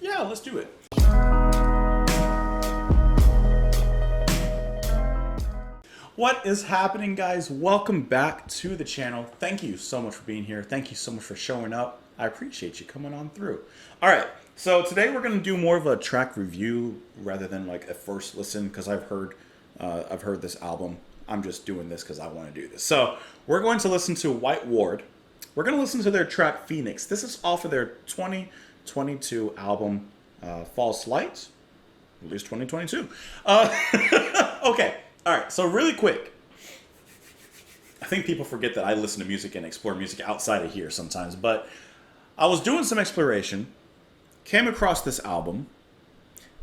Yeah, let's do it. What is happening, guys? Welcome back to the channel. Thank you so much for being here. Thank you so much for showing up. I appreciate you coming on through. All right, so today we're going to do more of a track review rather than like a first listen, because I've heard this album. I'm just doing this because I want to do this. So we're going to listen to White Ward. We're going to listen to their track Phoenix. This is off of their 2022 album, False Light, released 2022. Okay. All right, so really quick, I think people forget that I listen to music and explore music outside of here sometimes, but I was doing some exploration, came across this album,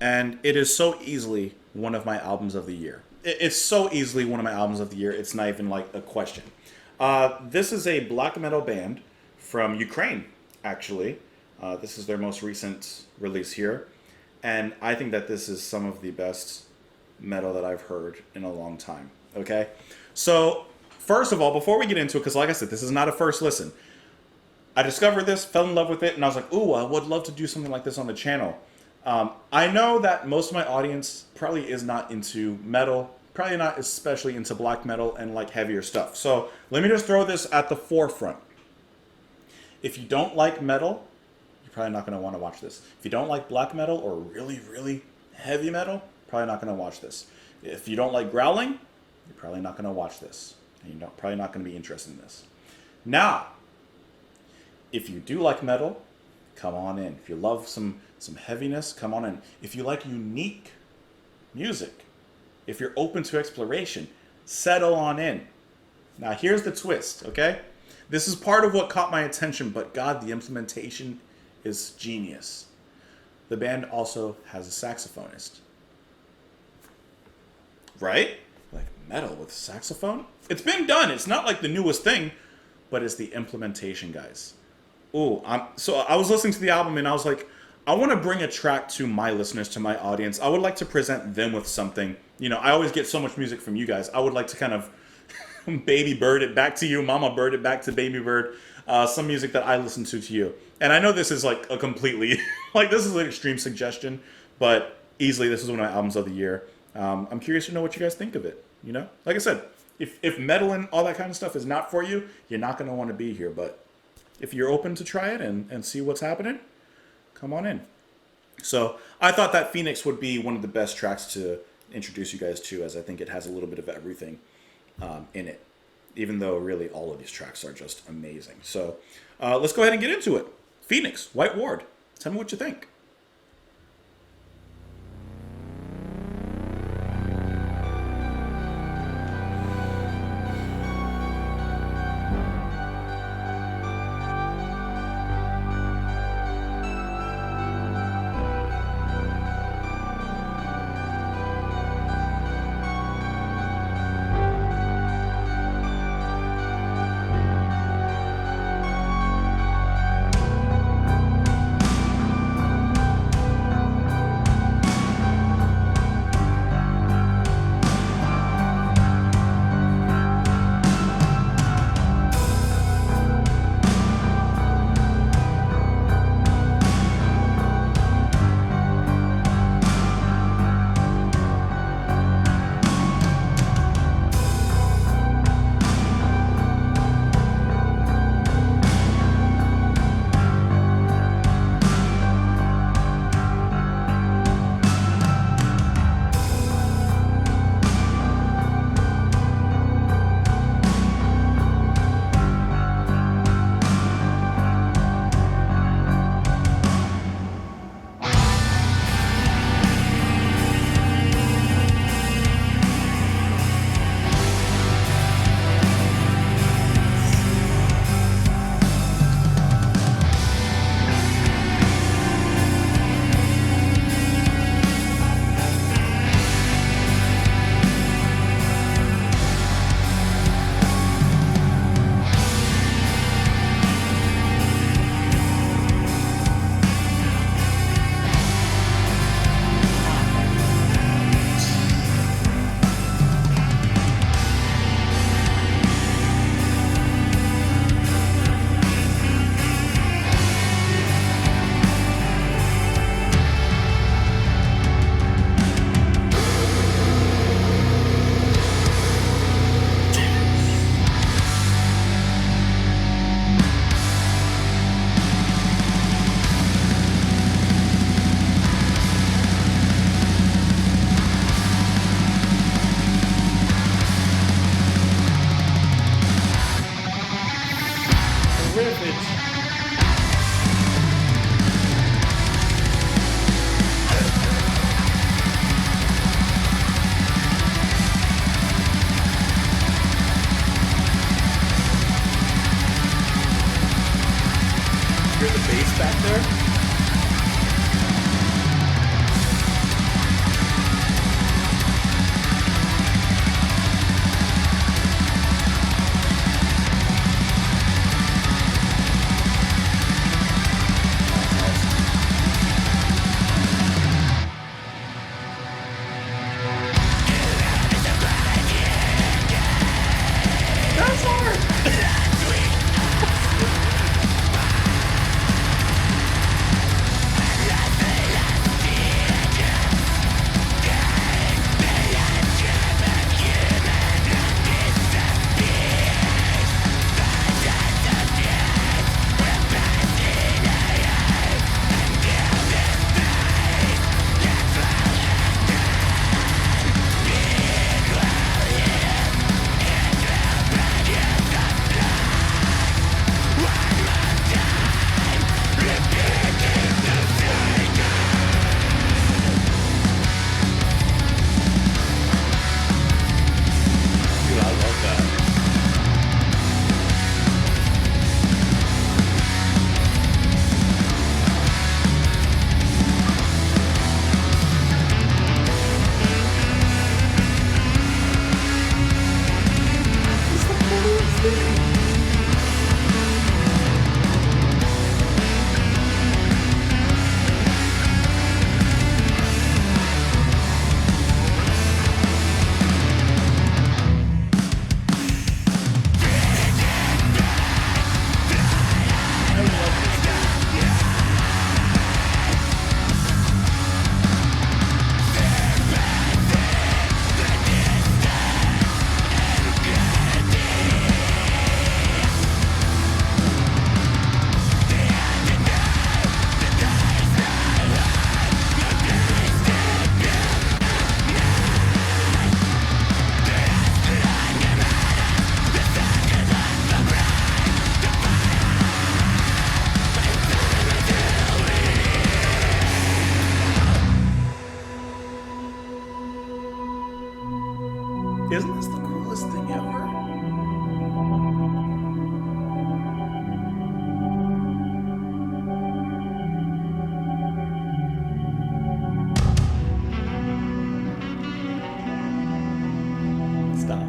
and it is so easily one of my albums of the year. It's so easily one of my albums of the year, it's not even like a question. This is a black metal band from Ukraine, actually. This is their most recent release here, and I think that this is some of the best metal that I've heard in a long time. Okay, so first of all, before we get into it, because like I said, this is not a first listen. I discovered this, fell in love with it, and I was like, ooh, I would love to do something like this on the channel. I know that most of my audience probably is not into metal, probably not especially into black metal and like heavier stuff. So let me just throw this at the forefront. If you don't like metal, you're probably not going to want to watch this. If you don't like black metal or really, really heavy metal, probably not going to watch this. If you don't like growling, you're probably not going to watch this. And you're probably not going to be interested in this. Now, if you do like metal, come on in. If you love some heaviness, come on in. If you like unique music, if you're open to exploration, settle on in. Now, here's the twist, okay? This is part of what caught my attention, but God, the implementation is genius. The band also has a saxophonist. Right? Like metal with saxophone? It's been done. It's not like the newest thing, but it's the implementation, guys. Ooh, so I was listening to the album and I was like, I want to bring a track to my listeners, to my audience. I would like to present them with something. You know, I always get so much music from you guys. I would like to kind of baby bird it back to you, mama bird it back to baby bird. Some music that I listen to you. And I know this is like a completely, like this is an extreme suggestion, but easily this is one of my albums of the year. I'm curious to know what you guys think of it. You know, like I said, if metal and all that kind of stuff is not for you, you're not going to want to be here. But if you're open to try it and see what's happening, come on in. So I thought that Phoenix would be one of the best tracks to introduce you guys to, as I think it has a little bit of everything in it, even though really all of these tracks are just amazing. So let's go ahead and get into it. Phoenix, White Ward. Tell me what you think. bass back there. Isn't this the coolest thing ever? Stop.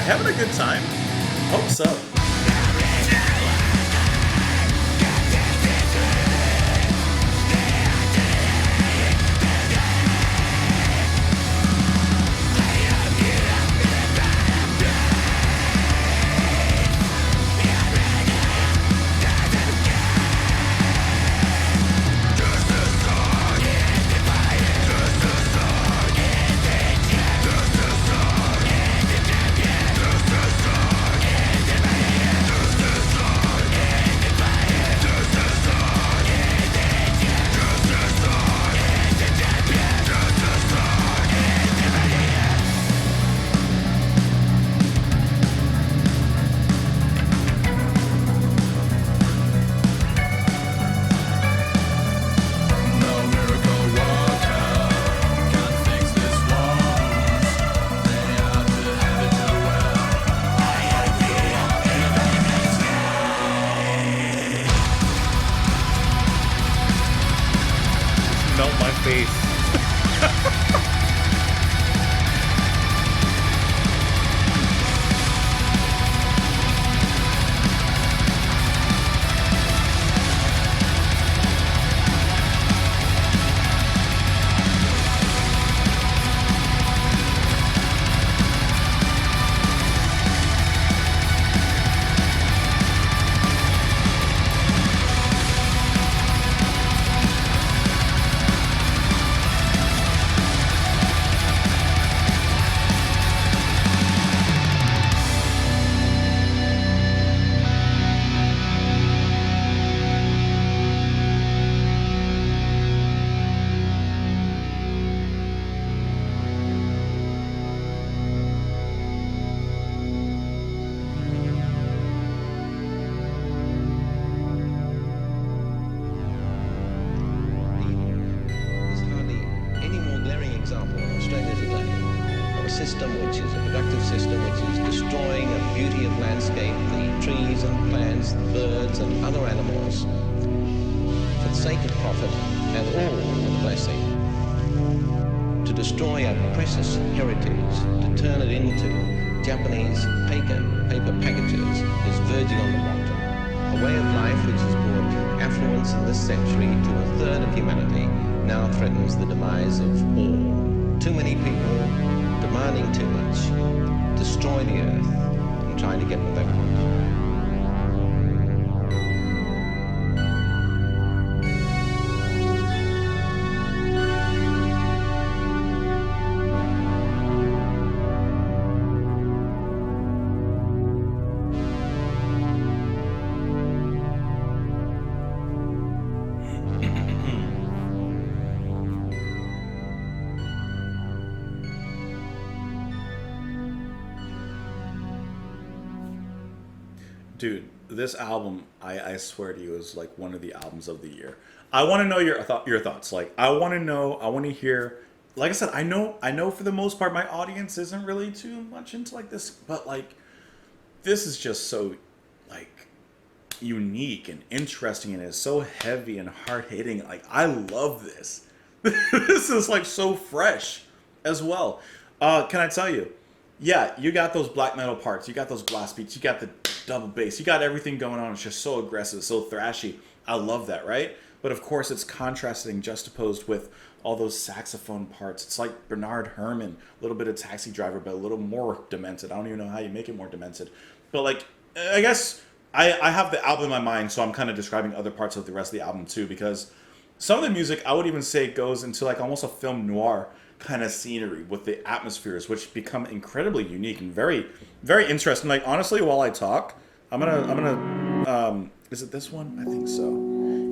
Having a good time? Hope so. landscape, the trees and plants, the birds and other animals, for the sake of profit and all for the blessing. To destroy our precious heritage, to turn it into Japanese paper packages is verging on the wanton. A way of life which has brought affluence in this century to a third of humanity now threatens the demise of all. Too many people demanding too much, destroy the earth and trying to get what they want. Dude, this album, I swear to you, is like one of the albums of the year. I want to know your thoughts. Like, I want to know, I want to hear. Like I said, I know for the most part my audience isn't really too much into like this, but like, this is just so like unique and interesting, and it's so heavy and hard hitting. Like, I love this. This is like so fresh as well. Can I tell you? Yeah, you got those black metal parts, you got those blast beats, you got the double bass, you got everything going on. It's just so aggressive, so thrashy. I love that, right? But of course, it's contrasting, juxtaposed with all those saxophone parts. It's like Bernard Herrmann, a little bit of Taxi Driver, but a little more demented. I don't even know how you make it more demented. But like, I guess I have the album in my mind, so I'm kind of describing other parts of the rest of the album too, because some of the music I would even say goes into like almost a film noir kind of scenery with the atmospheres, which become incredibly unique and very, very interesting. Like, honestly, while I talk, I'm gonna is it this one? I think so.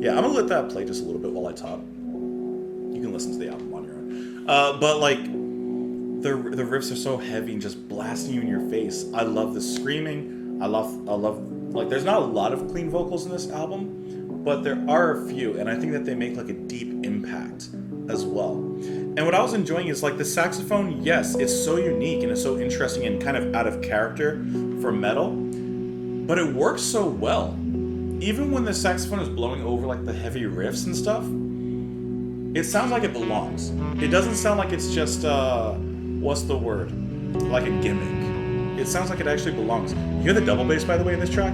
Yeah, I'm gonna let that play just a little bit while I talk. You can listen to the album on your own. But like, the riffs are so heavy and just blasting you in your face. I love the screaming. I love like, there's not a lot of clean vocals in this album, but there are a few, and I think that they make like a deep impact as well. And what I was enjoying is like the saxophone, yes, it's so unique and it's so interesting and kind of out of character for metal, but it works so well. Even when the saxophone is blowing over like the heavy riffs and stuff, it sounds like it belongs. It doesn't sound like it's just what's the word? Like a gimmick. It sounds like it actually belongs. You hear the double bass, by the way, in this track?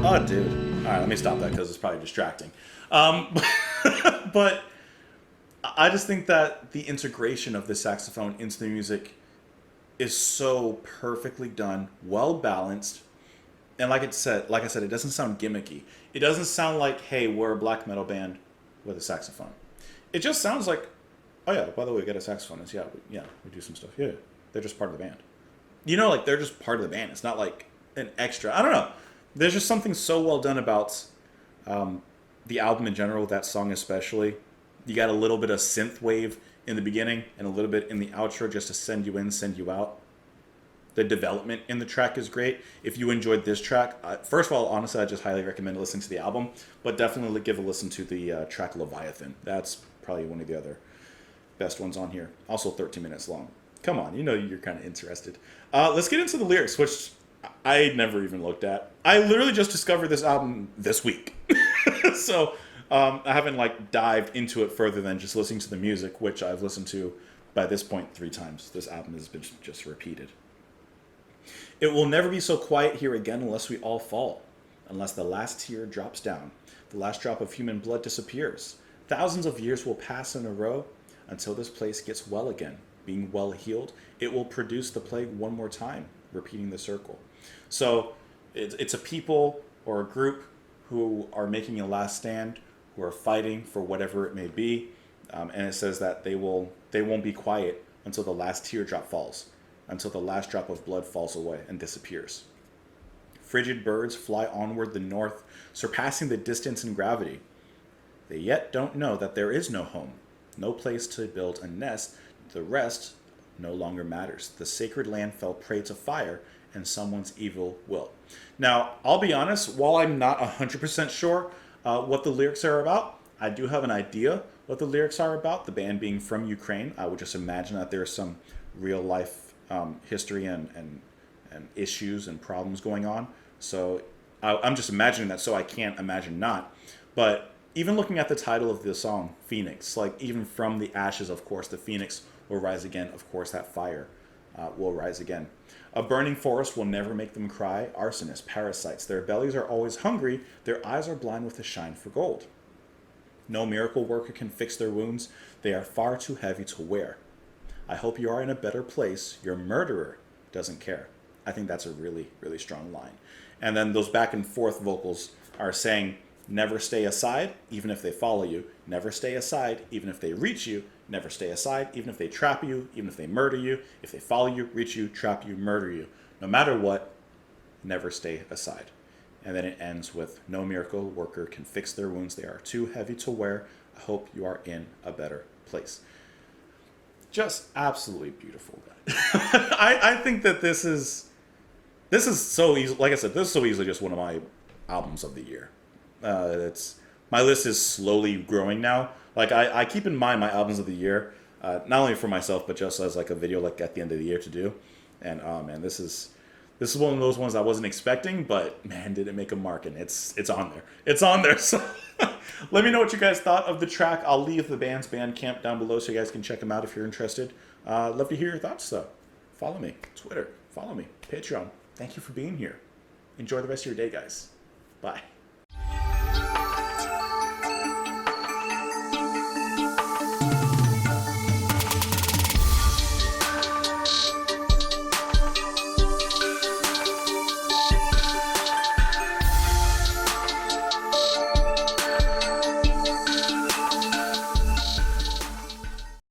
Oh, dude. All right, let me stop that because it's probably distracting. But I just think that the integration of the saxophone into the music is so perfectly done, well balanced, and like I said, it doesn't sound gimmicky. It doesn't sound like, hey, we're a black metal band with a saxophone. It just sounds like, oh yeah, by the way, we got a saxophonist. Yeah, we do some stuff. Yeah, they're just part of the band. You know, like, they're just part of the band. It's not like an extra. I don't know. There's just something so well done about the album in general, that song especially. You got a little bit of synth wave in the beginning and a little bit in the outro just to send you in, send you out. The development in the track is great. If you enjoyed this track, first of all, honestly, I just highly recommend listening to the album, but definitely give a listen to the track Leviathan. That's probably one of the other best ones on here. Also 13 minutes long. Come on, you know you're kind of interested. Let's get into the lyrics, which I never even looked at. I literally just discovered this album this week. So I haven't like dived into it further than just listening to the music, which I've listened to by this point 3 times. This album has been just repeated. It will never be so quiet here again unless we all fall. Unless the last tear drops down, the last drop of human blood disappears. Thousands of years will pass in a row until this place gets well again. Being well healed, it will produce the plague one more time, repeating the circle. So it's a people or a group who are making a last stand, who are fighting for whatever it may be, and it says that they won't be quiet until the last teardrop falls, until the last drop of blood falls away and disappears. Frigid birds fly onward the north, surpassing the distance in gravity. They yet don't know that there is no home, no place to build a nest. The rest no longer matters. The sacred land fell prey to fire and someone's evil will. Now, I'll be honest, while I'm not 100% sure what the lyrics are about, I do have an idea what the lyrics are about. The band being from Ukraine, I would just imagine that there's some real life history and issues and problems going on. So I'm just imagining that, so I can't imagine not. But even looking at the title of the song, Phoenix, like even from the ashes, of course, the phoenix will rise again. Of course, that fire will rise again. A burning forest will never make them cry. Arsonists, parasites, their bellies are always hungry. Their eyes are blind with a shine for gold. No miracle worker can fix their wounds. They are far too heavy to wear. I hope you are in a better place. Your murderer doesn't care. I think that's a really, really strong line. And then those back and forth vocals are saying, never stay aside, even if they follow you. Never stay aside, even if they reach you. Never stay aside, even if they trap you, even if they murder you. If they follow you, reach you, trap you, murder you. No matter what, never stay aside. And then it ends with, no miracle worker can fix their wounds. They are too heavy to wear. I hope you are in a better place. Just absolutely beautiful. I think that this is so easy. Like I said, this is so easily just one of my albums of the year. It's my list is slowly growing now. Like I keep in mind my albums of the year, not only for myself but just as like a video like at the end of the year to do. And man, this is one of those ones I wasn't expecting, but man, did it make a mark, and it's on there. It's on there. So let me know what you guys thought of the track. I'll leave the band's Bandcamp down below so you guys can check them out if you're interested. Love to hear your thoughts though. Follow me, Twitter. Follow me, Patreon. Thank you for being here. Enjoy the rest of your day, guys. Bye.